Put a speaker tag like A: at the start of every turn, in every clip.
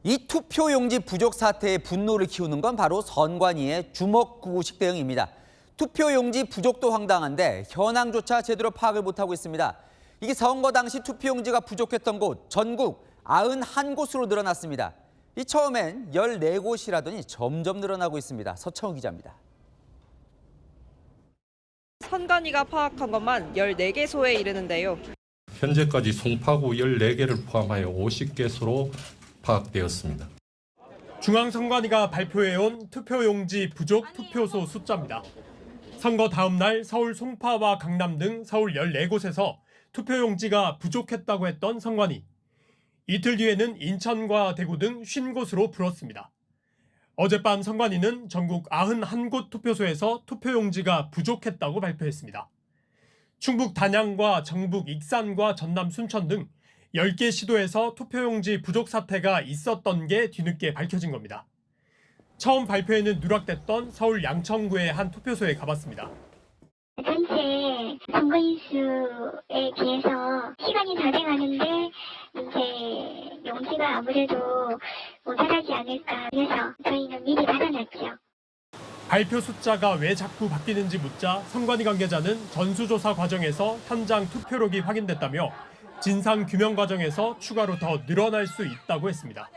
A: 이 투표용지 부족 사태에 분노를 키우는 건 바로 선관위의 주먹구구식 대응입니다. 투표용지 부족도 황당한데 현황조차 제대로 파악을 못하고 있습니다. 이게 선거 당시 투표용지가 부족했던 곳 전국 91곳으로 늘어났습니다. 이 처음엔 14곳이라더니 점점 늘어나고 있습니다. 서창우 기자입니다.
B: 선관위가 파악한 것만 14개소에 이르는데요.
C: 현재까지 송파구 14개를 포함하여 50개소로 파악되었습니다.
D: 중앙선관위가 발표해온 투표용지 부족 투표소 숫자입니다. 선거 다음 날 서울 송파와 강남 등 서울 14곳에서 투표용지가 부족했다고 했던 선관위. 이틀 뒤에는 인천과 대구 등 50곳으로 불었습니다. 어젯밤 선관위는 전국 91곳 투표소에서 투표용지가 부족했다고 발표했습니다. 충북 단양과 정북 익산과 전남 순천 등 10개 시도에서 투표용지 부족 사태가 있었던 게 뒤늦게 밝혀진 겁니다. 처음 발표에는 누락됐던 서울 양천구의 한 투표소에 가봤습니다.
E: 전체 선거인수에 비해서 시간이 다 돼가는데 이제 용지가 아무래도 모자라지 않을까 해서 저희는 미리 받아놨죠.
D: 발표 숫자가 왜 자꾸 바뀌는지 묻자 선관위 관계자는 전수조사 과정에서 현장 투표록이 확인됐다며 진상 규명 과정에서 추가로 더 늘어날 수 있다고 했습니다.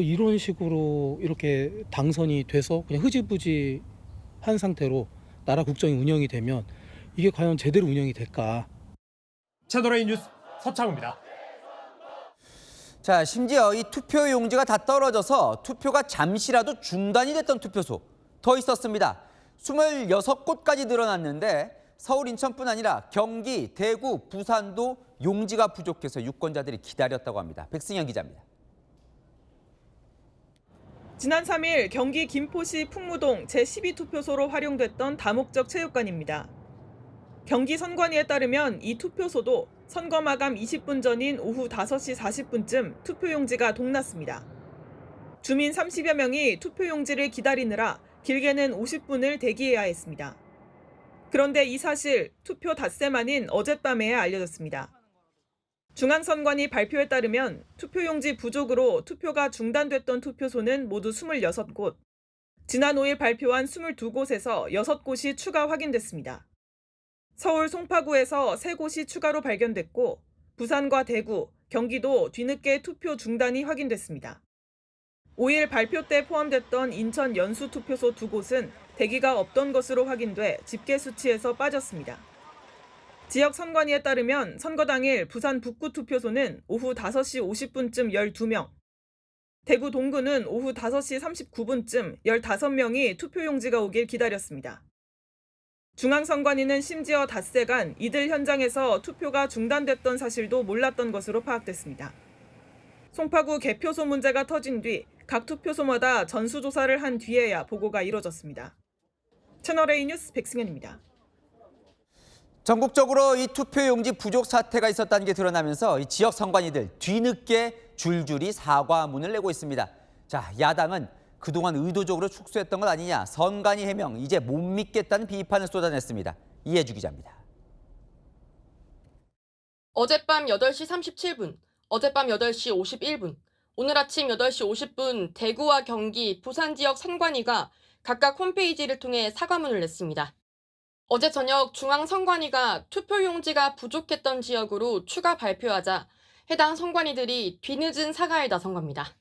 F: 이런 식으로 이렇게 당선이 돼서 그냥 흐지부지한 상태로 나라 국정이 운영이 되면 이게 과연 제대로 운영이 될까?
D: 채널A 뉴스 서창우입니다.
A: 자, 심지어 이 투표용지가 다 떨어져서 투표가 잠시라도 중단이 됐던 투표소 더 있었습니다. 26곳까지 늘어났는데 서울, 인천뿐 아니라 경기, 대구, 부산도 용지가 부족해서 유권자들이 기다렸다고 합니다. 백승현 기자입니다.
B: 지난 3일 경기 김포시 풍무동 제12투표소로 활용됐던 다목적 체육관입니다. 경기 선관위에 따르면 이 투표소도 선거 마감 20분 전인 오후 5시 40분쯤 투표용지가 동났습니다. 주민 30여 명이 투표용지를 기다리느라 길게는 50분을 대기해야 했습니다. 그런데 이 사실 투표 닷새 만인 어젯밤에야 알려졌습니다. 중앙선관위 발표에 따르면 투표용지 부족으로 투표가 중단됐던 투표소는 모두 26곳, 지난 5일 발표한 22곳에서 6곳이 추가 확인됐습니다. 서울 송파구에서 3곳이 추가로 발견됐고 부산과 대구, 경기도 뒤늦게 투표 중단이 확인됐습니다. 5일 발표 때 포함됐던 인천 연수 투표소 2곳은 대기가 없던 것으로 확인돼 집계 수치에서 빠졌습니다. 지역 선관위에 따르면 선거 당일 부산 북구 투표소는 오후 5시 50분쯤 12명, 대구 동구는 오후 5시 39분쯤 15명이 투표용지가 오길 기다렸습니다. 중앙선관위는 심지어 닷새간 이들 현장에서 투표가 중단됐던 사실도 몰랐던 것으로 파악됐습니다. 송파구 개표소 문제가 터진 뒤 각 투표소마다 전수조사를 한 뒤에야 보고가 이뤄졌습니다. 채널A 뉴스 백승현입니다.
A: 전국적으로 이 투표용지 부족 사태가 있었다는 게 드러나면서 이 지역 선관위들 뒤늦게 줄줄이 사과문을 내고 있습니다. 자, 야당은 그동안 의도적으로 축소했던 것 아니냐, 선관위 해명 이제 못 믿겠다는 비판을 쏟아냈습니다. 이해주 기자입니다.
G: 어젯밤 8시 37분, 어젯밤 8시 51분, 오늘 아침 8시 50분 대구와 경기, 부산 지역 선관위가 각각 홈페이지를 통해 사과문을 냈습니다. 어제 저녁 중앙선관위가 투표용지가 부족했던 지역으로 추가 발표하자 해당 선관위들이 뒤늦은 사과에 나선 겁니다.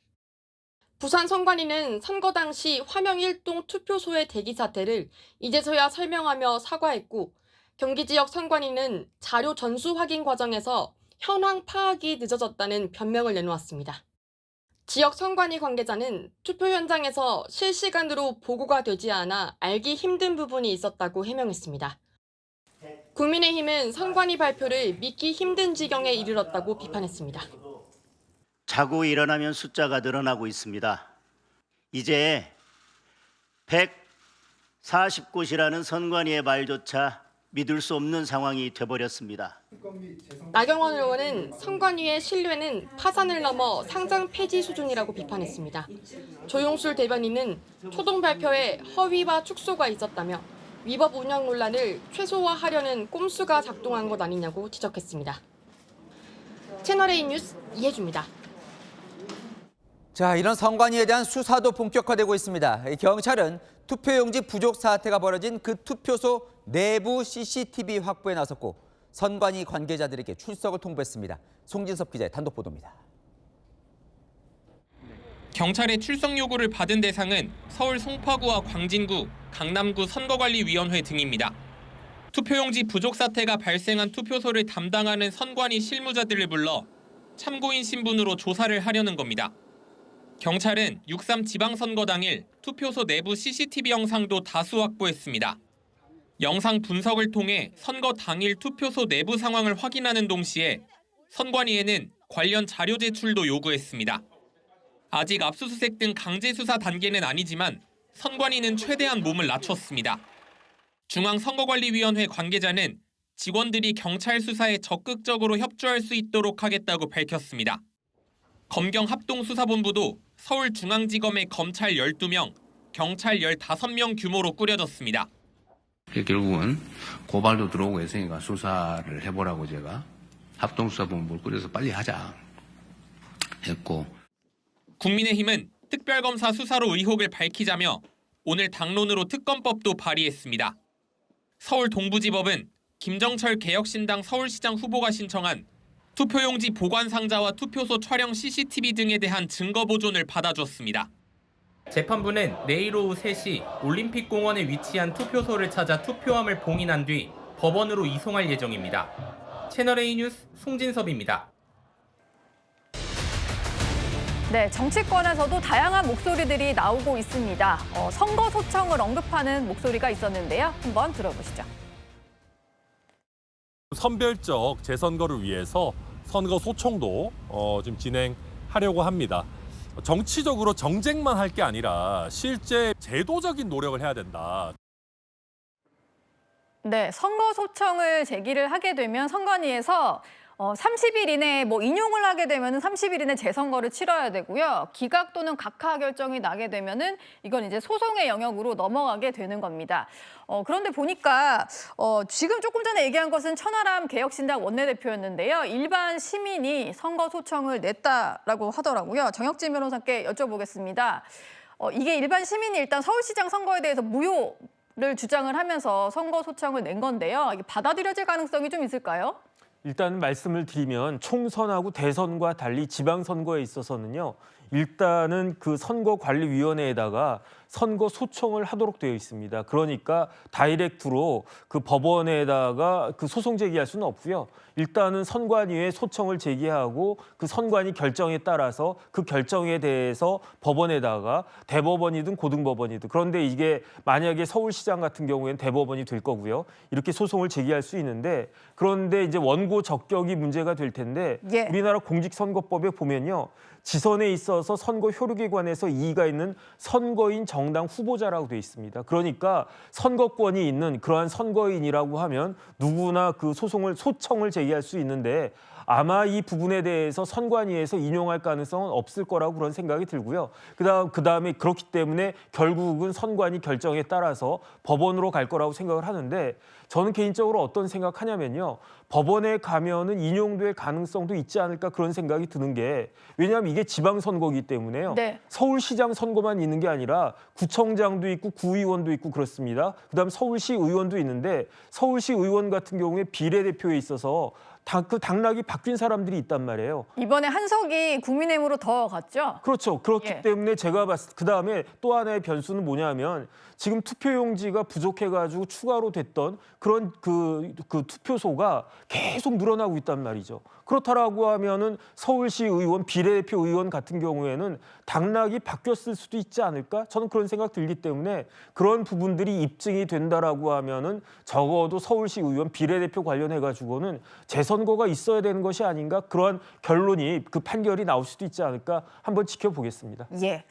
G: 부산 선관위는 선거 당시 화명 1동 투표소의 대기 사태를 이제서야 설명하며 사과했고, 경기 지역 선관위는 자료 전수 확인 과정에서 현황 파악이 늦어졌다는 변명을 내놓았습니다. 지역 선관위 관계자는 투표 현장에서 실시간으로 보고가 되지 않아 알기 힘든 부분이 있었다고 해명했습니다. 국민의힘은 선관위 발표를 믿기 힘든 지경에 이르렀다고 비판했습니다.
H: 자고 일어나면 숫자가 늘어나고 있습니다. 이제 140곳이라는 선관위의 말조차 믿을 수 없는 상황이 돼버렸습니다.
G: 나경원 의원은 선관위의 신뢰는 파산을 넘어 상장 폐지 수준이라고 비판했습니다. 조용술 대변인은 초동 발표에 허위와 축소가 있었다며 위법 운영 논란을 최소화하려는 꼼수가 작동한 것 아니냐고 지적했습니다. 채널A 뉴스 이해주입니다.
A: 자, 이런 선관위에 대한 수사도 본격화되고 있습니다. 경찰은 투표용지 부족 사태가 벌어진 그 투표소 내부 CCTV 확보에 나섰고 선관위 관계자들에게 출석을 통보했습니다. 송진섭 기자의 단독 보도입니다.
I: 경찰의 출석 요구를 받은 대상은 서울 송파구와 광진구, 강남구 선거관리위원회 등입니다. 투표용지 부족 사태가 발생한 투표소를 담당하는 선관위 실무자들을 불러 참고인 신분으로 조사를 하려는 겁니다. 경찰은 6.3 지방선거 당일 투표소 내부 CCTV 영상도 다수 확보했습니다. 영상 분석을 통해 선거 당일 투표소 내부 상황을 확인하는 동시에 선관위에는 관련 자료 제출도 요구했습니다. 아직 압수수색 등 강제 수사 단계는 아니지만 선관위는 최대한 몸을 낮췄습니다. 중앙선거관리위원회 관계자는 직원들이 경찰 수사에 적극적으로 협조할 수 있도록 하겠다고 밝혔습니다. 검경 합동수사본부도 서울중앙지검의 검찰 12명, 경찰 15명 규모로 꾸려졌습니다.
J: 결국은 고발도 들어오고 했으니까 수사를 해보라고 제가 합동수사본부를 꾸려서 빨리 하자 했고,
I: 국민의힘은 특별검사 수사로 의혹을 밝히자며 오늘 당론으로 특검법도 발의했습니다. 서울 동부지법은 김정철 개혁신당 서울시장 후보가 신청한 투표용지 보관 상자와 투표소 촬영 CCTV 등에 대한 증거 보존을 받아줬습니다. 재판부는 내일 오후 3시 올림픽공원에 위치한 투표소를 찾아 투표함을 봉인한 뒤 법원으로 이송할 예정입니다. 채널A 뉴스 송진섭입니다.
K: 네, 정치권에서도 다양한 목소리들이 나오고 있습니다. 선거 소청을 언급하는 목소리가 있었는데요. 한번 들어보시죠.
L: 선별적 재선거를 위해서 선거 소청도 지금 진행하려고 합니다. 정치적으로 정쟁만 할 게 아니라 실제 제도적인 노력을 해야 된다.
K: 네, 선거 소청을 제기를 하게 되면 선관위에서 30일 이내에 인용을 하게 되면 30일 이내 재선거를 치러야 되고요. 기각 또는 각하 결정이 나게 되면은 이건 이제 소송의 영역으로 넘어가게 되는 겁니다. 그런데 보니까 지금 조금 전에 얘기한 것은 천하람 개혁신당 원내대표였는데요. 일반 시민이 선거 소청을 냈다라고 하더라고요. 정혁진 변호사께 여쭤보겠습니다. 이게 일반 시민이 일단 서울시장 선거에 대해서 무효를 주장을 하면서 선거 소청을 낸 건데요. 이게 받아들여질 가능성이 좀 있을까요?
M: 일단 말씀을 드리면 총선하고 대선과 달리 지방선거에 있어서는요. 일단은 그 선거관리위원회에다가 선거 소청을 하도록 되어 있습니다. 그러니까 다이렉트로 그 법원에다가 그 소송 제기할 수는 없고요. 일단은 선관위에 소청을 제기하고 그 선관위 결정에 따라서 그 결정에 대해서 법원에다가 대법원이든 고등법원이든, 그런데 이게 만약에 서울시장 같은 경우에는 대법원이 될 거고요. 이렇게 소송을 제기할 수 있는데, 그런데 이제 원고 적격이 문제가 될 텐데
K: 예.
M: 우리나라 공직선거법에 보면요. 지선에 있어서 선거 효력에 관해서 이의가 있는 선거인 정당 후보자라고 돼 있습니다. 그러니까 선거권이 있는 그러한 선거인이라고 하면 누구나 그 소청을 제기할 수 있는데 아마 이 부분에 대해서 선관위에서 인용할 가능성은 없을 거라고 그런 생각이 들고요. 그다음에 그렇기 때문에 결국은 선관위 결정에 따라서 법원으로 갈 거라고 생각을 하는데, 저는 개인적으로 어떤 생각하냐면요. 법원에 가면은 인용될 가능성도 있지 않을까 그런 생각이 드는 게, 왜냐하면 이게 지방선거이기 때문에요.
K: 네.
M: 서울시장 선거만 있는 게 아니라 구청장도 있고 구의원도 있고 그렇습니다. 그다음 서울시 의원도 있는데 서울시 의원 같은 경우에 비례대표에 있어서 그 당락이 바뀐 사람들이 있단 말이에요.
K: 이번에 한석이 국민의힘으로 더 갔죠?
M: 그렇죠. 그렇기
K: 예.
M: 때문에 제가 그다음에 또 하나의 변수는 뭐냐면 지금 투표용지가 부족해가지고 추가로 됐던 그런 그 투표소가 계속 늘어나고 있단 말이죠. 그렇다라고 하면은 서울시 의원, 비례대표 의원 같은 경우에는 당락이 바뀌었을 수도 있지 않을까? 저는 그런 생각 들기 때문에 그런 부분들이 입증이 된다라고 하면은 적어도 서울시 의원, 비례대표 관련해가지고는 재선거가 있어야 되는 것이 아닌가? 그러한 결론이, 그 판결이 나올 수도 있지 않을까? 한번 지켜보겠습니다.
K: 예.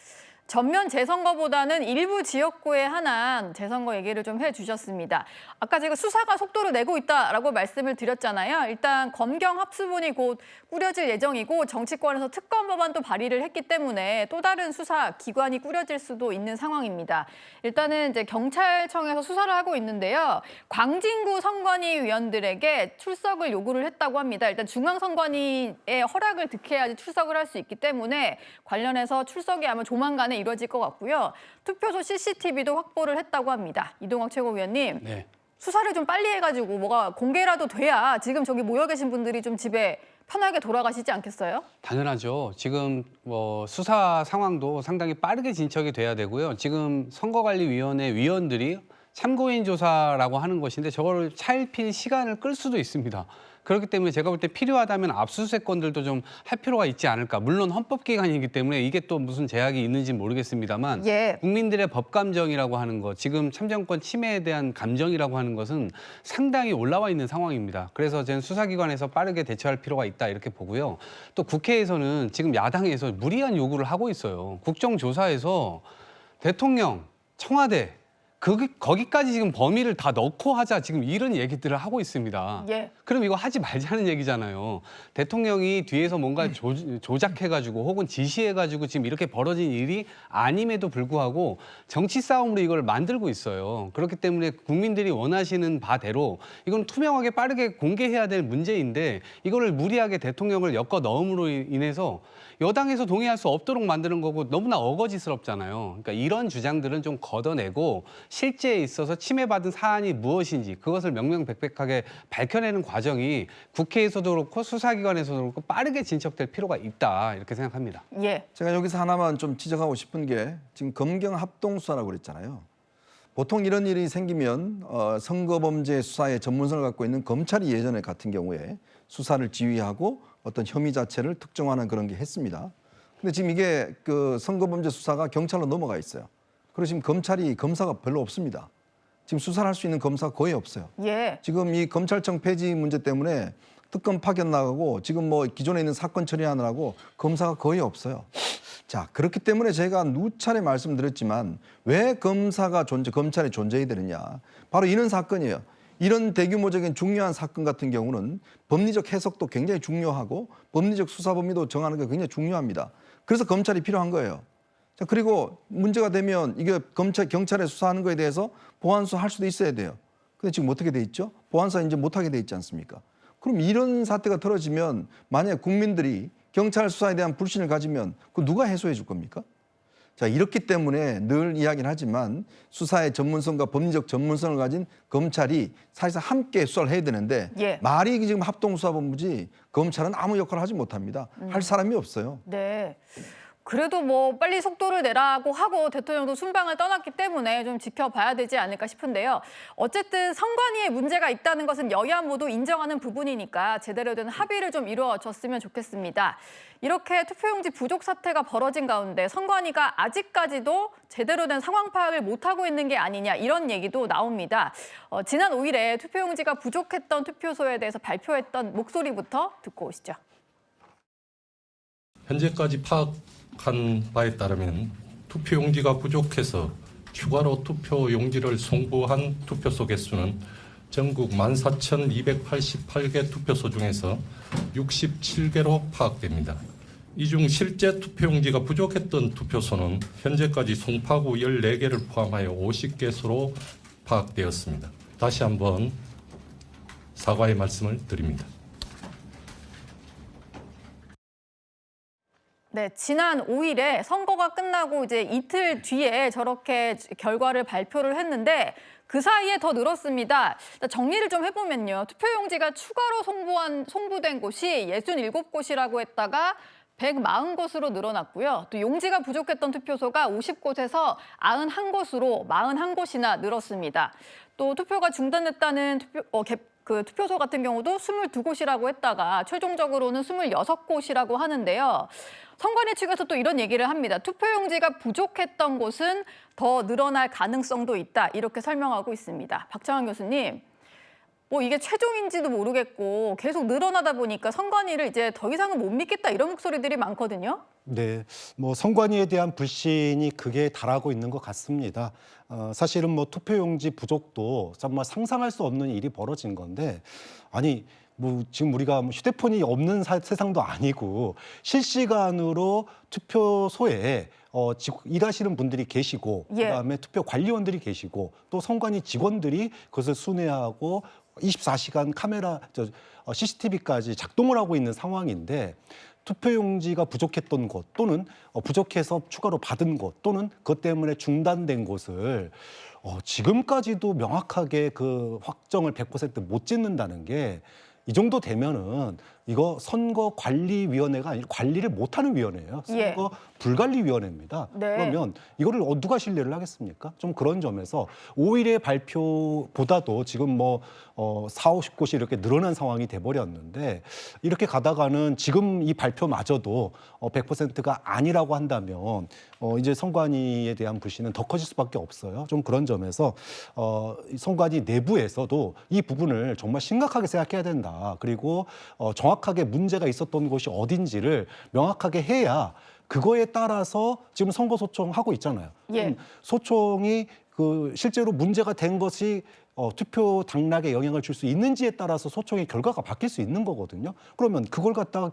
K: 전면 재선거보다는 일부 지역구에 한한 재선거 얘기를 좀 해주셨습니다. 아까 제가 수사가 속도를 내고 있다라고 말씀을 드렸잖아요. 일단 검경 합수본이 곧 꾸려질 예정이고 정치권에서 특검 법안도 발의를 했기 때문에 또 다른 수사 기관이 꾸려질 수도 있는 상황입니다. 일단은 이제 경찰청에서 수사를 하고 있는데요. 광진구 선관위 위원들에게 출석을 요구를 했다고 합니다. 일단 중앙선관위의 허락을 득해야지 출석을 할 수 있기 때문에 관련해서 출석이 아마 조만간에 이루어질 것 같고요. 투표소 CCTV도 확보를 했다고 합니다. 이동학 최고위원님,
N: 네.
K: 수사를 좀 빨리 해가지고 뭐가 공개라도 돼야 지금 저기 모여 계신 분들이 좀 집에 편하게 돌아가시지 않겠어요?
N: 당연하죠. 지금 수사 상황도 상당히 빠르게 진척이 돼야 되고요. 지금 선거관리위원회 위원들이 참고인 조사라고 하는 것인데 저걸 차일피일 시간을 끌 수도 있습니다. 그렇기 때문에 제가 볼 때 필요하다면 압수수색 건들도 좀 할 필요가 있지 않을까. 물론 헌법기관이기 때문에 이게 또 무슨 제약이 있는지 모르겠습니다만 국민들의 법감정이라고 하는 것, 지금 참정권 침해에 대한 감정이라고 하는 것은 상당히 올라와 있는 상황입니다. 그래서 저는 수사기관에서 빠르게 대처할 필요가 있다 이렇게 보고요. 또 국회에서는 지금 야당에서 무리한 요구를 하고 있어요. 국정조사에서 대통령, 청와대, 거기까지 지금 범위를 다 넣고 하자 지금 이런 얘기들을 하고 있습니다. 그럼 이거 하지 말자는 얘기잖아요. 대통령이 뒤에서 뭔가 조작해가지고 혹은 지시해가지고 지금 이렇게 벌어진 일이 아님에도 불구하고 정치 싸움으로 이걸 만들고 있어요. 그렇기 때문에 국민들이 원하시는 바대로 이건 투명하게 빠르게 공개해야 될 문제인데 이거를 무리하게 대통령을 엮어 넣음으로 인해서 여당에서 동의할 수 없도록 만드는 거고 너무나 어거지스럽잖아요. 그러니까 이런 주장들은 좀 걷어내고 실제에 있어서 침해받은 사안이 무엇인지 그것을 명명백백하게 밝혀내는 과정이 국회에서도 그렇고 수사기관에서도 그렇고 빠르게 진척될 필요가 있다 이렇게 생각합니다.
O: 제가 여기서 하나만 좀 지적하고 싶은 게 지금 검경 합동수사라고 그랬잖아요. 보통 이런 일이 생기면 선거범죄 수사의 전문성을 갖고 있는 검찰이 예전에 같은 경우에 수사를 지휘하고 어떤 혐의 자체를 특정하는 그런 게 했습니다. 근데 지금 이게 그 선거범죄 수사가 경찰로 넘어가 있어요. 그리고 지금 검사가 별로 없습니다. 지금 수사를 할 수 있는 검사가 거의 없어요. 지금 이 검찰청 폐지 문제 때문에 특검 파견 나가고 지금 뭐 기존에 있는 사건 처리하느라고 검사가 거의 없어요. 자, 그렇기 때문에 제가 누차례 말씀드렸지만 왜 검찰이 존재해야 되느냐. 바로 이런 사건이에요. 이런 대규모적인 중요한 사건 같은 경우는 법리적 해석도 굉장히 중요하고 법리적 수사 범위도 정하는 게 굉장히 중요합니다. 그래서 검찰이 필요한 거예요. 자, 그리고 문제가 되면 이게 경찰에 수사하는 거에 대해서 보안수 할 수도 있어야 돼요. 근데 지금 어떻게 돼 있죠? 보안수 이제 못하게 돼 있지 않습니까? 그럼 이런 사태가 떨어지면 만약에 국민들이 경찰 수사에 대한 불신을 가지면 그 누가 해소해 줄 겁니까? 자, 이렇기 때문에 늘 이야기는 하지만 수사의 전문성과 법리적 전문성을 가진 검찰이 사실상 함께 수사를 해야 되는데 말이 지금 합동수사본부지 검찰은 아무 역할을 하지 못합니다. 할 사람이 없어요.
K: 그래도 뭐 빨리 속도를 내라고 하고 대통령도 순방을 떠났기 때문에 좀 지켜봐야 되지 않을까 싶은데요. 어쨌든 선관위에 문제가 있다는 것은 여야 모두 인정하는 부분이니까 제대로 된 합의를 좀 이루어졌으면 좋겠습니다. 이렇게 투표용지 부족 사태가 벌어진 가운데 선관위가 아직까지도 제대로 된 상황 파악을 못하고 있는 게 아니냐 이런 얘기도 나옵니다. 지난 5일에 투표용지가 부족했던 투표소에 대해서 발표했던 목소리부터 듣고 오시죠.
C: 현재까지 파악한 바에 따르면 투표용지가 부족해서 추가로 투표용지를 송부한 투표소 개수는 전국 14,288개 투표소 중에서 67개로 파악됩니다. 이 중 실제 투표용지가 부족했던 투표소는 현재까지 송파구 14개를 포함하여 50개소로 파악되었습니다. 다시 한번 사과의 말씀을 드립니다.
K: 지난 5일에 선거가 끝나고 이제 이틀 뒤에 저렇게 결과를 발표를 했는데 그 사이에 더 늘었습니다. 정리를 좀 해보면요. 투표용지가 추가로 송부된 곳이 67곳이라고 했다가 140곳으로 늘어났고요. 또 용지가 부족했던 투표소가 50곳에서 91곳이나 늘었습니다. 또 투표가 중단됐다는 투표소 같은 경우도 22곳이라고 했다가 최종적으로는 26곳이라고 하는데요. 선관위 측에서 또 이런 얘기를 합니다. 투표용지가 부족했던 곳은 더 늘어날 가능성도 있다. 이렇게 설명하고 있습니다. 박정환 교수님, 뭐 이게 최종인지도 모르겠고 계속 늘어나다 보니까 선관위를 이제 더 이상은 못 믿겠다 이런 목소리들이 많거든요.
P: 네, 뭐 선관위에 대한 불신이 극에 달하고 있는 것 같습니다. 사실은 뭐 투표용지 부족도 정말 상상할 수 없는 일이 벌어진 건데, 아니 뭐 지금 우리가 휴대폰이 없는 세상도 아니고 실시간으로 투표소에 일하시는 분들이 계시고, 그다음에 투표 관리원들이 계시고, 또 선관위 직원들이 그것을 순회하고 24시간 카메라, CCTV까지 작동을 하고 있는 상황인데, 투표용지가 부족했던 곳 또는 부족해서 추가로 받은 곳 또는 그것 때문에 중단된 곳을 지금까지도 명확하게 그 확정을 100% 못 짓는다는 게, 이 정도 되면은 이거 선거관리위원회가 아니라 관리를 못하는 위원회예요. 선거 불관리위원회입니다.
K: 네.
P: 그러면 이거를 누가 신뢰를 하겠습니까? 좀 그런 점에서 5일의 발표보다도 지금 뭐 40-50곳이 이렇게 늘어난 상황이 돼버렸는데, 이렇게 가다가는 지금 이 발표마저도 100%가 아니라고 한다면 이제 선관위에 대한 불신은 더 커질 수밖에 없어요. 좀 그런 점에서 선관위 내부에서도 이 부분을 정말 심각하게 생각해야 된다. 그리고 정확하게 문제가 있었던 곳이 어딘지를 명확하게 해야, 그거에 따라서 지금 선거 소총하고 있잖아요. 소총이 그 실제로 문제가 된 것이 투표 당락에 영향을 줄 수 있는지에 따라서 소총의 결과가 바뀔 수 있는 거거든요. 그러면 그걸 갖다가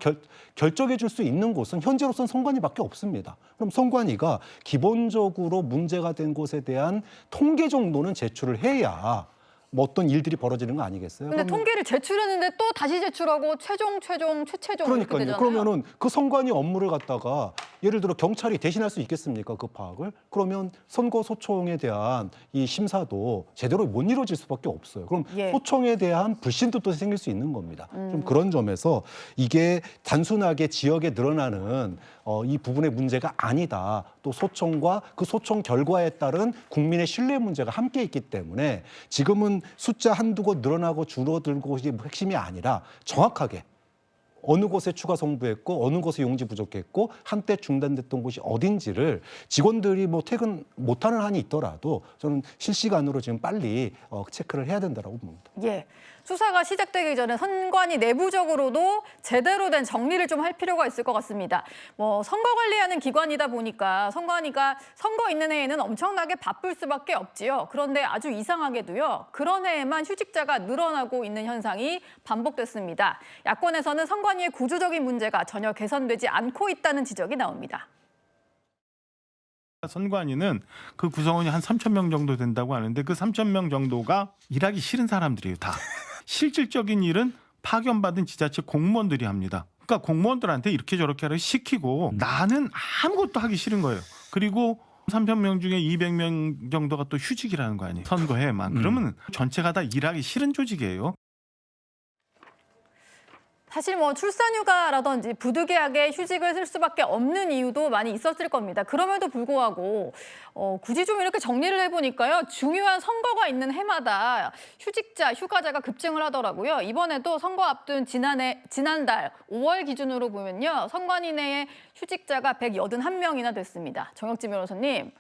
P: 결정해 줄 수 있는 곳은 현재로서는 선관위밖에 없습니다. 그럼 선관위가 기본적으로 문제가 된 곳에 대한 통계 정도는 제출을 해야 뭐 어떤 일들이 벌어지는 거 아니겠어요?
K: 근데 통계를 제출했는데 또 다시 제출하고 최최종 이렇게 되잖아요.
P: 그러면은 그 선관위 업무를 갖다가 예를 들어 경찰이 대신할 수 있겠습니까? 그 파악을? 그러면 선거 소총에 대한 이 심사도 제대로 못 이루어질 수밖에 없어요. 그럼 소총에 대한 불신도 또 생길 수 있는 겁니다. 좀 그런 점에서 이게 단순하게 지역에 늘어나는 이 부분의 문제가 아니다. 또 소총과 그 소총 결과에 따른 국민의 신뢰 문제가 함께 있기 때문에 지금은 숫자 한두 곳 늘어나고 줄어들고 것이 핵심이 아니라, 정확하게 어느 곳에 추가 송부했고 어느 곳에 용지 부족했고 한때 중단됐던 곳이 어딘지를 직원들이 뭐 퇴근 못하는 한이 있더라도 저는 실시간으로 지금 빨리 체크를 해야 된다고 봅니다.
K: 수사가 시작되기 전에 선관위 내부적으로도 제대로 된 정리를 좀 할 필요가 있을 것 같습니다. 뭐 선거 관리하는 기관이다 보니까 선관위가 선거 있는 해에는 엄청나게 바쁠 수밖에 없지요. 그런데 아주 이상하게도요, 그런 해에만 휴직자가 늘어나고 있는 현상이 반복됐습니다. 야권에서는 선관위의 구조적인 문제가 전혀 개선되지 않고 있다는 지적이 나옵니다.
Q: 선관위는 그 구성원이 한 3,000명 정도 된다고 하는데, 그 3,000명 정도가 일하기 싫은 사람들이에요, 다. 실질적인 일은 파견받은 지자체 공무원들이 합니다. 그러니까 공무원들한테 이렇게 저렇게 하라 시키고 나는 아무것도 하기 싫은 거예요. 그리고 3,000명 중에 200명 정도가 또 휴직이라는 거 아니에요, 선거해만. 그러면 전체가 다 일하기 싫은 조직이에요.
K: 사실 뭐 출산휴가라든지 부득이하게 휴직을 쓸 수밖에 없는 이유도 많이 있었을 겁니다. 그럼에도 불구하고 굳이 좀 이렇게 정리를 해보니까요, 중요한 선거가 있는 해마다 휴직자, 휴가자가 급증을 하더라고요. 이번에도 선거 앞둔 지난달 5월 기준으로 보면요, 선관위 내에 휴직자가 181명이나 됐습니다. 정혁진 변호사님,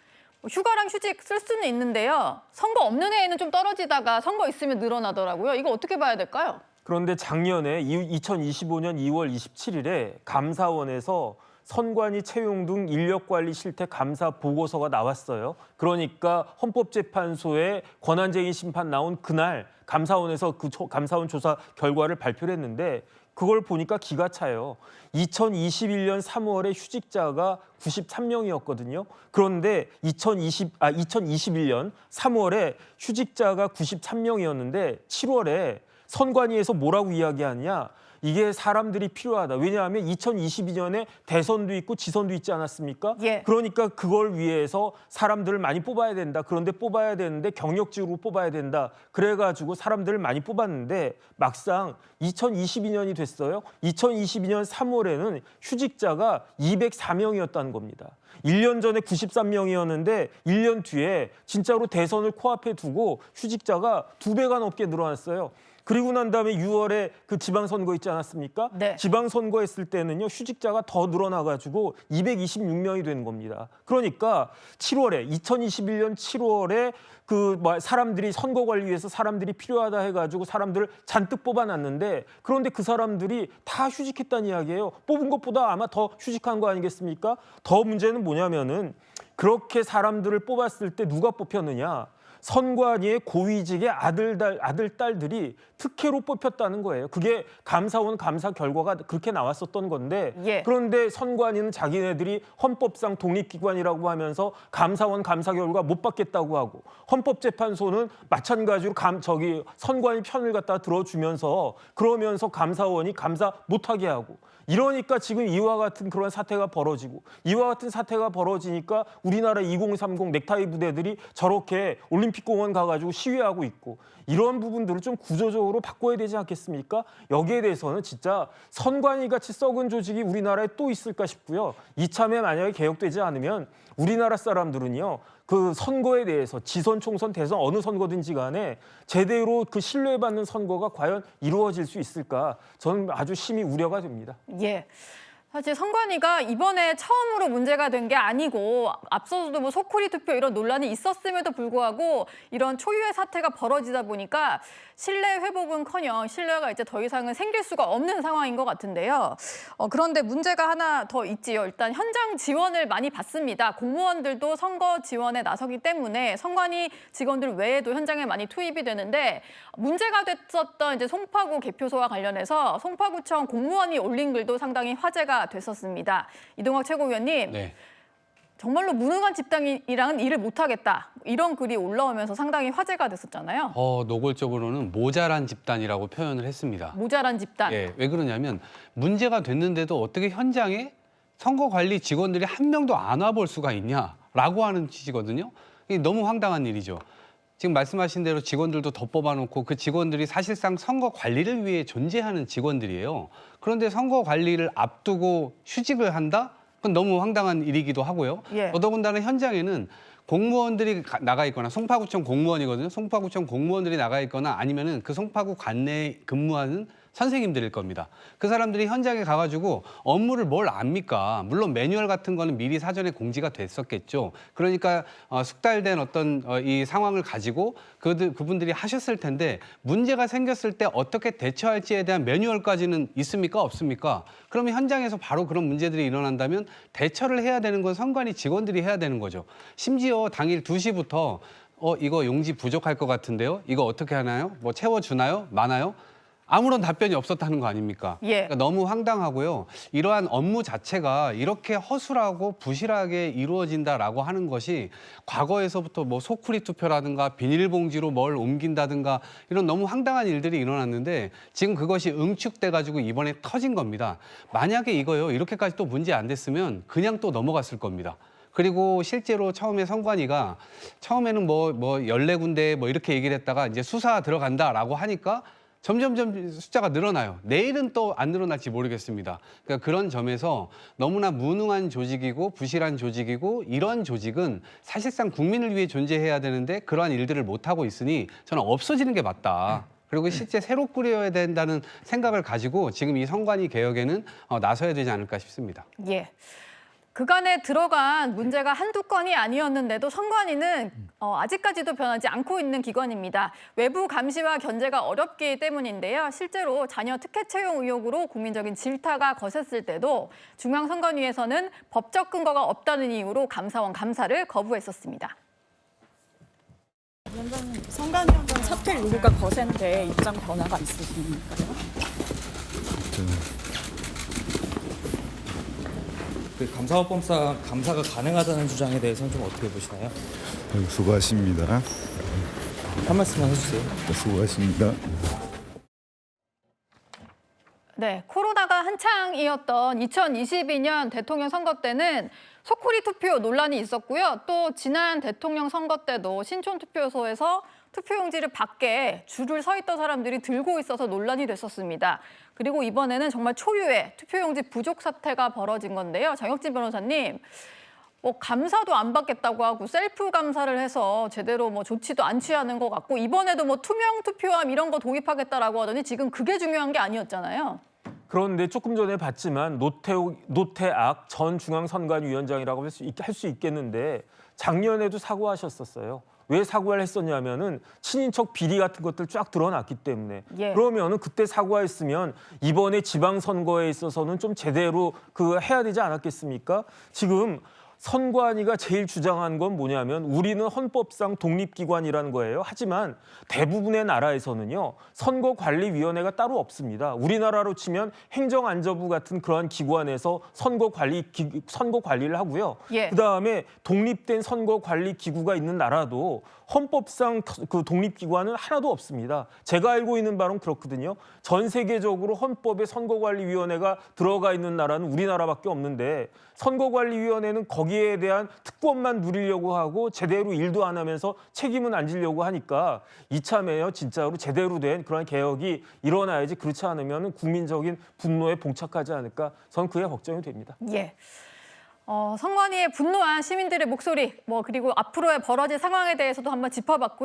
K: 휴가랑 휴직 쓸 수는 있는데요, 선거 없는 해에는 좀 떨어지다가 선거 있으면 늘어나더라고요. 이거 어떻게 봐야 될까요?
M: 그런데 작년에 2025년 2월 27일에 감사원에서 선관위 채용 등 인력관리 실태 감사 보고서가 나왔어요. 그러니까 헌법재판소에 권한쟁의 심판 나온 그날 감사원에서 그 감사원 조사 결과를 발표를 했는데, 그걸 보니까 기가 차요. 2021년 3월에 휴직자가 93명이었거든요. 그런데 2021년 3월에 휴직자가 93명이었는데 7월에 선관위에서 뭐라고 이야기하느냐, 이게 사람들이 필요하다. 왜냐하면 2022년에 대선도 있고 지선도 있지 않았습니까? 그러니까 그걸 위해서 사람들을 많이 뽑아야 된다. 그런데 뽑아야 되는데 경력직으로 뽑아야 된다. 그래가지고 사람들을 많이 뽑았는데 막상 2022년이 됐어요. 2022년 3월에는 휴직자가 204명이었다는 겁니다. 1년 전에 93명이었는데 1년 뒤에 진짜로 대선을 코앞에 두고 휴직자가 2배가 넘게 늘어났어요. 그리고 난 다음에 6월에 그 지방선거 있지 않았습니까?
K: 네.
M: 지방선거 했을 때는요, 휴직자가 더 늘어나가지고 226명이 된 겁니다. 그러니까 2021년 7월에 사람들이 선거관리위해서 사람들이 필요하다 해가지고 사람들을 잔뜩 뽑아놨는데, 그런데 그 사람들이 다 휴직했다는 이야기예요. 뽑은 것보다 아마 더 휴직한 거 아니겠습니까? 더 문제는 뭐냐면은 그렇게 사람들을 뽑았을 때 누가 뽑혔느냐? 선관위의 고위직의 아들, 딸들이 특혜로 뽑혔다는 거예요. 그게 감사원 감사 결과가 그렇게 나왔었던 건데,
K: 예.
M: 그런데 선관위는 자기네들이 헌법상 독립기관이라고 하면서 감사원 감사 결과 못 받겠다고 하고, 헌법재판소는 마찬가지로 선관위 편을 갖다 들어주면서 그러면서 감사원이 감사 못하게 하고, 이러니까 지금 이와 같은 그런 사태가 벌어지고, 이와 같은 사태가 벌어지니까 우리나라 2030 넥타이 부대들이 저렇게 올림픽공원 가가지고 시위하고 있고, 이런 부분들을 좀 구조적으로 바꿔야 되지 않겠습니까? 여기에 대해서는 진짜 선관위 같이 썩은 조직이 우리나라에 또 있을까 싶고요. 이참에 만약에 개혁되지 않으면 우리나라 사람들은요, 그 선거에 대해서 지선, 총선, 대선 어느 선거든지 간에 제대로 그 신뢰받는 선거가 과연 이루어질 수 있을까? 저는 아주 심히 우려가 됩니다.
K: 예. 사실 선관위가 이번에 처음으로 문제가 된 게 아니고 앞서서도 뭐 소쿠리 투표 이런 논란이 있었음에도 불구하고 이런 초유의 사태가 벌어지다 보니까 신뢰 회복은커녕 신뢰가 이제 더 이상은 생길 수가 없는 상황인 것 같은데요. 그런데 문제가 하나 더 있지요. 일단 현장 지원을 많이 받습니다. 공무원들도 선거 지원에 나서기 때문에 선관위 직원들 외에도 현장에 많이 투입이 되는데, 문제가 됐었던 이제 송파구 개표소와 관련해서 송파구청 공무원이 올린 글도 상당히 화제가 됐었습니다. 이동학 최고위원님,
N: 네.
K: 정말로 무능한 집단이랑은 일을 못하겠다, 이런 글이 올라오면서 상당히 화제가 됐었잖아요.
N: 노골적으로는 모자란 집단이라고 표현을 했습니다.
K: 모자란 집단.
N: 예, 왜 그러냐면 문제가 됐는데도 어떻게 현장에 선거관리 직원들이 한 명도 안 와볼 수가 있냐라고 하는 취지거든요. 이게 너무 황당한 일이죠. 지금 말씀하신 대로 직원들도 더 뽑아놓고 그 직원들이 사실상 선거 관리를 위해 존재하는 직원들이에요. 그런데 선거 관리를 앞두고 휴직을 한다? 그건 너무 황당한 일이기도 하고요.
K: 예.
N: 더더군다나 현장에는 공무원들이 나가 있거나, 송파구청 공무원이거든요. 송파구청 공무원들이 나가 있거나 아니면은 그 송파구 관내에 근무하는 선생님들일 겁니다. 그 사람들이 현장에 가가지고 업무를 뭘 압니까? 물론 매뉴얼 같은 거는 미리 사전에 공지가 됐었겠죠. 그러니까 숙달된 어떤 이 상황을 가지고 그분들이 하셨을 텐데, 문제가 생겼을 때 어떻게 대처할지에 대한 매뉴얼까지는 있습니까? 없습니까? 그러면 현장에서 바로 그런 문제들이 일어난다면 대처를 해야 되는 건 선관위 직원들이 해야 되는 거죠. 심지어 당일 2시부터 이거 용지 부족할 것 같은데요? 이거 어떻게 하나요? 뭐 채워주나요? 많아요? 아무런 답변이 없었다는 거 아닙니까?
K: 예.
N: 그러니까 너무 황당하고요. 이러한 업무 자체가 이렇게 허술하고 부실하게 이루어진다라고 하는 것이 과거에서부터 뭐 소쿠리 투표라든가 비닐봉지로 뭘 옮긴다든가 이런 너무 황당한 일들이 일어났는데, 지금 그것이 응축돼가지고 이번에 터진 겁니다. 만약에 이거요, 이렇게까지 또 문제 안 됐으면 그냥 또 넘어갔을 겁니다. 그리고 실제로 처음에 선관위가 처음에는 뭐 14군데 뭐 이렇게 얘기를 했다가 이제 수사 들어간다라고 하니까 점점점 숫자가 늘어나요. 내일은 또 안 늘어날지 모르겠습니다. 그러니까 그런 점에서 너무나 무능한 조직이고 부실한 조직이고, 이런 조직은 사실상 국민을 위해 존재해야 되는데 그러한 일들을 못하고 있으니 저는 없어지는 게 맞다. 그리고 실제 새로 꾸려야 된다는 생각을 가지고 지금 이 선관위 개혁에는 나서야 되지 않을까 싶습니다.
K: 예. 그간에 들어간 문제가 한두 건이 아니었는데도 선관위는 아직까지도 변하지 않고 있는 기관입니다. 외부 감시와 견제가 어렵기 때문인데요. 실제로 자녀 특혜 채용 의혹으로 국민적인 질타가 거셌을 때도 중앙선관위에서는 법적 근거가 없다는 이유로 감사원 감사를 거부했었습니다.
R: 위원장님, 선관위원장 사퇴 요구가 거센데 입장 변화가 있으십니까요?
S: 그 감사원법상 감사가 가능하다는 주장에 대해서는 좀 어떻게 보시나요?
T: 수고하십니다.
S: 한 말씀만 해주세요.
T: 수고하십니다.
K: 네, 코로나가 한창이었던 2022년 대통령 선거 때는 소쿠리 투표 논란이 있었고요. 또 지난 대통령 선거 때도 신촌 투표소에서 투표용지를 밖에 줄을 서 있던 사람들이 들고 있어서 논란이 됐었습니다. 그리고 이번에는 정말 초유의 투표용지 부족 사태가 벌어진 건데요. 정혁진 변호사님, 뭐 감사도 안 받겠다고 하고 셀프 감사를 해서 제대로 뭐 조치도 안 취하는 것 같고 이번에도 뭐 투명 투표함 이런 거 도입하겠다라고 하더니 지금 그게 중요한 게 아니었잖아요.
M: 그런데 조금 전에 봤지만 노태악 전 중앙선관위원장이라고 할 수 있겠는데 작년에도 사과하셨었어요. 왜 사과를 했었냐면은 친인척 비리 같은 것들 쫙 드러났기 때문에.
K: 예.
M: 그러면은 그때 사과했으면 이번에 지방선거에 있어서는 좀 제대로 해야 되지 않았겠습니까? 지금 선관위가 제일 주장한 건 뭐냐면 우리는 헌법상 독립기관이라는 거예요. 하지만 대부분의 나라에서는요. 선거관리위원회가 따로 없습니다. 우리나라로 치면 행정안전부 같은 그러한 기관에서 선거 관리를 하고요.
K: 예.
M: 그다음에 독립된 선거관리기구가 있는 나라도 헌법상 그 독립기관은 하나도 없습니다. 제가 알고 있는 바로는 그렇거든요. 전 세계적으로 헌법에 선거관리위원회가 들어가 있는 나라는 우리나라밖에 없는데 선거관리위원회는 거기에 대한 특권만 누리려고 하고 제대로 일도 안 하면서 책임은 안 지려고 하니까 이참에요 진짜로 제대로 된 그런 개혁이 일어나야지 그렇지 않으면 국민적인 분노에 봉착하지 않을까 저는 그게 걱정이 됩니다.
K: 예. 선관위에 분노한 시민들의 목소리, 그리고 앞으로의 벌어질 상황에 대해서도 한번 짚어봤고요.